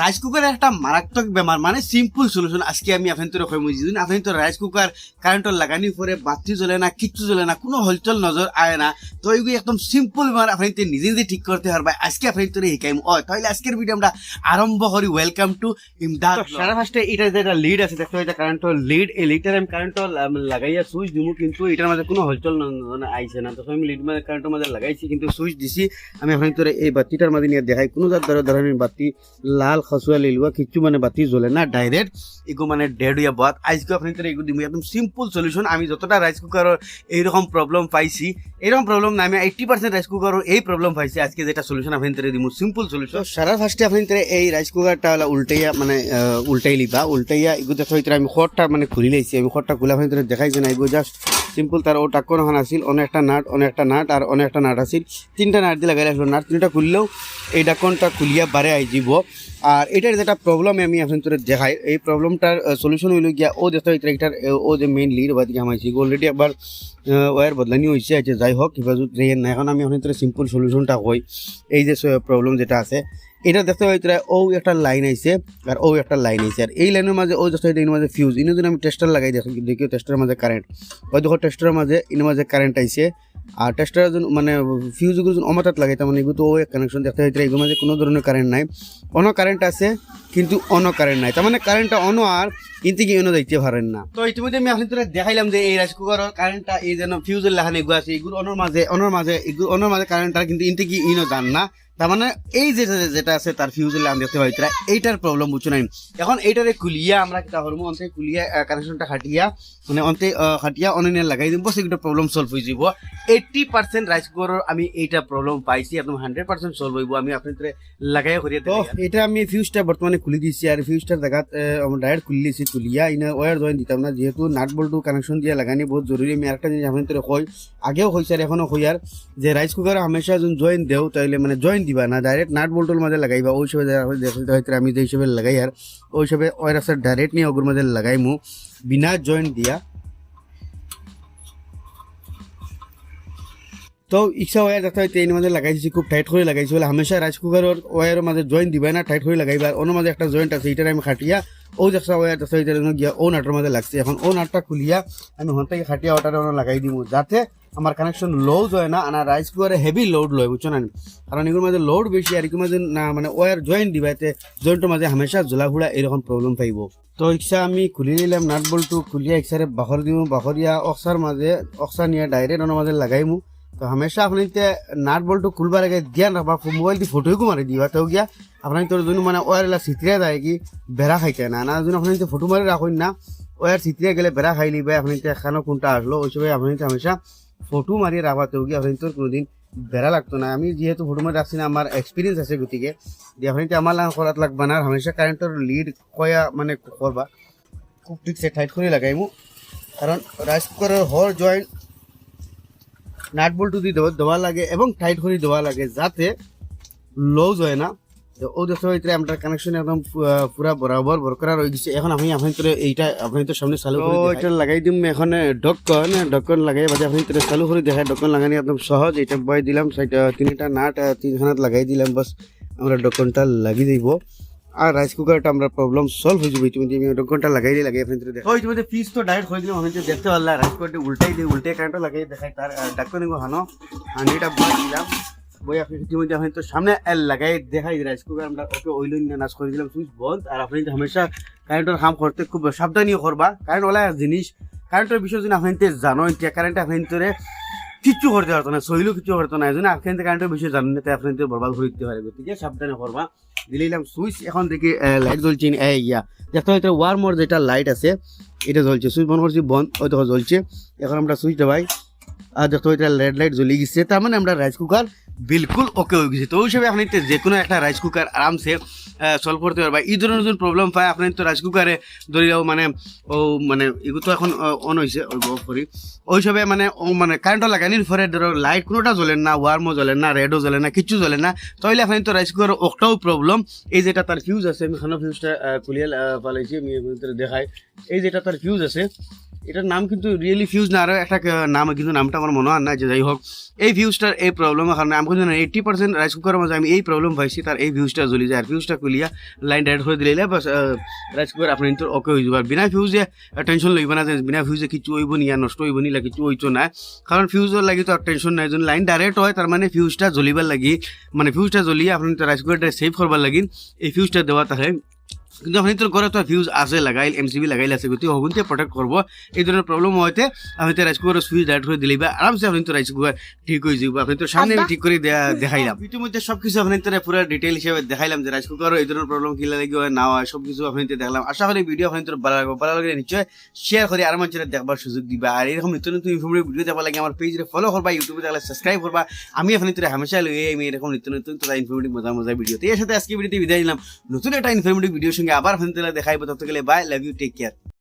Rice কুকারের একটা মারাত্মক বেমার মানে সিম্পল সলিউশন আজকে আমি আপনাদের কইমু যদি আপনি তো রাইস কুকার কারেন্ট লাগানি পরে বাতি জ্বলে না কিচ্ছু জ্বলে না কোনো হলচল নজর আয় না তো এইগুলো একদম সিম্পল বেমার আপনি নিজে নিজে ঠিক করতে পারবা আজকে আপনি তো শিখাইম তাহলে আজকের ভিডিও আমরা আরম্ভ করি ওয়েলকাম টু ইমদাদ সারা ফার্স্টে এটা যেটা লিড আছে দেখো এটা কারেন্টের লিড এই লিডটার আমি কারেন্ট লাগাইয়া সুইচ দিমু কিন্তু এটার মধ্যে কোনো হলচল আইছে না তো আমি লিড মানে কারেন্টের মধ্যে লাগাইছি কিন্তু সুইচ দিছি আমি আপনাদের এই বাতিটার মধ্যে নিয়ে দেখাই কোনো ধরনের বাতি লাল খসুয়া লিলুয়া কিছু মানে বাতি জ্বলে না ডাইরেক্ট এগো মানে ডেড হইয়া বাত আজকে আপনাদের এগো দিমু একদম সিম্পল সলিউশন আমি যতটা রাইস কুকারের এইরকম প্রবলেম পাইছি এরকম প্রবলেম না আমি 80% রাইস কুকারের এই প্রবলেম পাইছি আজকে যেটা সলিউশন আপনাদের দিমু সিম্পল সলিউশন সারা ফার্স্টে আপনাদের এই রাইস কুকারটা উল্টাইয়া মানে উল্টাই লিবা উল্টাইয়া এগো দেখো আমি খড়টা মানে খুলি লাইছি আমি খড়টা খুলে আপনাদের দেখাইছি না এগো জাস্ট সিম্পল তার ও টাক্কন ওখানে আসিল অনেকটা নাট আর অনেকটা নাট আসিল তিনটা নাট দিয়ে লাগাই রাখলো নাট তিনটা খুললেও এই ডাক্কনটা খুলিয়া বারে আই যাব আর এটার যেটা প্রবলেম আমি আপনাদের দেখাই এই প্রবলেমটার সলিউশন হইল গিয়া ও দেখো এটার ও যে মেইন লিড বাদ গিয়ে আমাইছি অলরেডি একবার ওয়ার বদলানি হয়েছে আছে যাই হোক হেফাজত রেহে না এখন আমি আপনাদের সিম্পল সলিউশনটা কই এই যে প্রবলেম যেটা আছে এটা দেখতে পাই ও একটা লাইন আইছে আর ও একটা লাইন আইছে আর এই লাইনের মাঝে ও দেখো এর মাঝে ফিউজ ইনো যদি আমি টেস্টার লাগাই দেখিও টেস্টারের মাঝে কারেন্ট ওই দেখো টেস্টারের মাঝে এর মাঝে কারেন্ট আইছে আর টেস্টার মানে ফিউজগুলো অমাতাত লাগাই তার মানে এগুলো তো ও কানেকশন দেখতে পাই এগুলোর মাঝে কোনো ধরনের কারেন্ট নাই অন্য কারেন্ট আছে কিন্তু অন্য কারেন্ট নাই তার মানে কারেন্টটা অন্য আর কিন্তু কি অন্য দেখতে পারেন না তো ইতিমধ্যে আমি আপনাদের দেখাইলাম যে এই রাইস কুকারের কারেন্টটা এই যেন ফিউজের লাগানো এগুলো আছে এগুলো অন্যর মাঝে কারেন্টটা কিন্তু ইনতে কি ইনো জান না তার মানে এই যেটা আছে তার ফিউজের লাগান দেখতে পাই এইটার প্রবলেম বুঝছো নাই এখন এইটারে খুলিয়া আমরা কিতা করবো অন্তে খুলিয়া কানেকশনটা খাটিয়া মানে অন্তে খাটিয়া অনলাইনে লাগাই দিব বস একটা প্রবলেম সলভ হয়ে যাব 80% রাইস কুকারের আমি এইটা প্রবলেম পাইছি একদম 100% সলভ হইব আমি আপনাদের লাগাইয়া করিয়া তো এটা আমি ফিউজটা বর্তমানে খুলে দিয়েছি আর ফিউজটার জায়গাত ডাইরেক্ট খুলিয়েছি খুলিয়া ইনা ওয়ার জয়েন দিতাম না যেহেতু নাট বল্টু কানেকশন দিয়ে লাগানি বহুত জরুরি আমি একটা জিনিস আপনাদের কই আগেও কইছি আর এখনো কই আর যে রাইস কুকারে হামেশা যখন জয়েন দেও তাইলে মানে জয়েন দিবা না ডাইরেক্ট নাট বল্টুর মাঝে লাগাইবা ওই হিসেবে দেখতে আমি যে হিসেবে লাগাই আর ওই হিসেবে ওই রাস্তা ডাইরেক্ট নিয়ে ওগুর মাঝে লাগাইমু বিনা জয়েন্ট দিয়া তো ইচ্ছা ওয়ার দেখতে হয় এর মাঝে লাগাইছি খুব টাইট করে লাগাইছি বলে হামেশা রাইস কুকারের ওয়ারের মাঝে জয়েন্ট দিবা না টাইট করে লাগাইবা অন্য মাঝে একটা জয়েন্ট আছে এটার আমি খাটিয়া ও দেখছা ওয়ার দেখতে গিয়া ও নাটের মাঝে লাগছে এখন ও নাটটা খুলিয়া আমি হন থেকে খাটিয়া ওটারে লাগাই দিব যাতে আমার কানেকশন লোড হয় না আর রাইস কুকারে হেভি লোড লয় বুঝছো না কারণ এগুলোর মাঝে লোড বেশি আর এগুলোর মাঝে না মানে ওয়ার জয়েন্ট দিবা এতে জয়েন্টের মাঝে হামেশা জ্বলা ফুড়া এরকম প্রবলেম পাইব তো ইচ্ছা আমি খুলি নিলাম নাট বল্টু খুলিয়া ইচ্ছারে বাখর দিব বাখরিয়া অক্সার মাঝে অক্সা নিয়ে ডাইরেক্ট ওনার মাঝে লাগাইমু তো হামেশা আপনি নাট বল্টু খুলবার আগে ধ্যান রাখবা মোবাইল দিয়ে ফটোকে মারি দিবা তো গিয়া আপনার তোর জন্য মানে ওয়ারলা সিতরিয়া যায় কি বেড়া খাইতে না না যদি আপনি ফটো মারি রাখুন না ওয়ার সিতরিয়া গেলে বেড়া খাই লিবা আপনি এখানো কোনটা আসলো ওই সময় আপনি হামেশা ফটো মারিয়ে রাখবা তো গিয়ে আপনি তোর কোনোদিন বেড়া লাগতো না আমি যেহেতু ফটো মারি রাখছি না আমার এক্সপিরিয়েন্স আছে গতিকে দিয়ে আপনি আমার লাগান করাত লাগবা না হামেশা কারেন্টের লিড কয়া মানে করবা খুব ঠিকছে টাইট করে লাগাইমু কারণ রাইস কুকারের হর জয়েন্ট নাট বল্টু দিয়ে দেওয়া লাগে এবং টাইট করে দেওয়া লাগে যাতে লুজ হয় না তো ও দেখতে পাই আমার কানেকশন একদম পুরা বরাবর বরকরার হয়ে গেছে এখন আমি আপনাদের এইটা আপনাদের সামনে চালু করে এটা লাগাই দিম এখন ঢক্কন লাগাই বাজে আপনাদের চালু করে দেখাই ঢক্কন লাগানি একদম সহজ এটা বয় দিলাম তিনটা নাট তিনখানাত লাগাই দিলাম বাস আমরা ঢক্কনটা লাগিয়ে দিব আর রাইস কুকারটা আমরা প্রবলেম সলভ হয়ে যাবে ইতিমধ্যে আমি ঢক্কনটা লাগাই আপনাদের দেখো ইতিমধ্যে পিস তো ডাইরেক্ট হয়ে দিলাম আপনাদের দেখতে পারলাম রাইস কুকারটি উল্টে কারেন্টটা লাগাই দেখাই তার ঢক্কন হানো হানিটা বয় দিলাম বই আপনি ইতিমধ্যে আপনি তো সামনে লাগাই দেখাই রাইস কুকার আমরা ওকে ওই লাইন নাচ করে দিলাম সুইচ বন্ধ আর আপনি হামেশা কারেন্টের কাম করতে খুব সাবধানীয় করবা কারণ ওলা জিনিস কারেন্টের বিষয় যদি আপনি জানো এতিয়া কারেন্ট আপনি কিচ্ছু করতে পারতো না সহিলেও কিছু করতো না এই জন্য আপনি কারেন্টের বিষয়ে জানেন না তাই আপনি বরবাদ করে দিতে পারে গতিকে সাবধানে করবা দিলাম সুইচ এখন দেখি লাইট জ্বলছে ইয়া দেখতে হয়তো ওয়ার মোর যেটা লাইট আছে এটা জ্বলছে সুইচ বন্ধ করছি বন্ধ ওই দেখো জ্বলছে এখন আমরা সুইচ দেবাই আর দেখতে হয়তো রেড লাইট জ্বলে গেছে তার মানে আমরা রাইস কুকার বিলকুল ওকে হয়ে গেছে তো ওই হিসাবে আপনি যে কোনো একটা রাইস কুকার আরামসে সলভ করতে পারবা এই ধরনের যদি প্রবলেম পায় আপনি তো রাইস কুকারে ধরে যাও মানে ও মানে এগুলো তো এখন অন হয়েছে অফ করি ওই হিসাবে মানে মানে কারেন্টও লাগানির পরে ধরো লাইট কোনোটা জ্বলে না ওয়ার্মও জ্বলে না রেডও জ্বলে না কিচ্ছু জ্বলে না তাহলে আপনি তো রাইস কুকার ওটাও প্রবলেম এই যেটা তার ফিউজ আছে আমি খানো ফিউজটা খুলিয়ে পালাইছি আমি দেখাই এই যেটা তার ফিউজ আছে এটার নাম কিন্তু রিয়েলি ফিউজ না, আরও একটা নাম, কিন্তু নামটা আমার মনে হয় না। যে যাই হোক, এই ফিউজটার এই প্রবলেমের কারণে আমি কিন্তু 80% রাইস কুকারের মাঝে আমি এই প্রবলেম পাইছি, তার এই ফিউজটা জ্বলি যায়। আর ফিউজটা খুলিয়া লাইন ডাইরেক্ট করে দিলে বাস রাইস কুকার আপনার কিন্তু ওকে হয়ে যাবে। আর বিনা ফিউজে টেনশন লইব না যে বিনা ফিউজে কিছু হইব নি আর নষ্ট হইব নি, কিছু হইতো না। কারণ ফিউজের লাগি তো আর টেনশন নাই, যদি লাইন ডাইরেক্ট হয় তার মানে ফিউজটা জ্বলিবার লাগি, মানে ফিউজটা জ্বলিয়ে আপনি রাইস কুকারটা সেভ করবার লাগি এই ফিউজটা দেওয়া থাকে। কিন্তু আপনি তোর ঘরে তো ফিউজ আছে লাগাইল, এমসিবি লাগাইলে আছে, গতি হগুনতে প্রোটেক্ট করবো। এই ধরনের প্রবলেম হইতে আপনি তো রাইস কুকারের সুইচ ডাইরেক্ট করে দিলেই বা আরামসে আপনি তো রাইস কুকার ঠিক হয়ে যাবে। আপনি তো সামনে আমি ঠিক করে দেখাইলাম ইতিমধ্যে সবকিছু আপনি তো পুরো ডিটেল হিসেবে দেখাইলাম যে রাইস কুকারও এই ধরনের প্রবলেম কিলা লাগে হয় না হয়, সবকিছু আপনি দেখলাম। আশা করি ভিডিও আপনি তোর ভালো লাগলে নিশ্চয় শেয়ার করে আর মানুষের দেখবার সুযোগ দিবা। আর এরকম নিত্য নতুন ইনফরমেটিভ ভিডিও দেওয়া লাগে আমার পেজে ফলো করবা, ইউটিউবে দেখলে সাবস্ক্রাইব করবা। আমি আপনি তোর হামেশা লই আমি এরকম নিত্য নতুন তোরা ইনফরমেটিভ মজা ভিডিও। তো এর সাথে আজকে ভিডিওতে বিদায় নিলাম, নতুন একটা ইনফরমেটিভ ভিডিওর সঙ্গে আবার আপনি দেখাইবো। তত গেলে bye, love you, take care.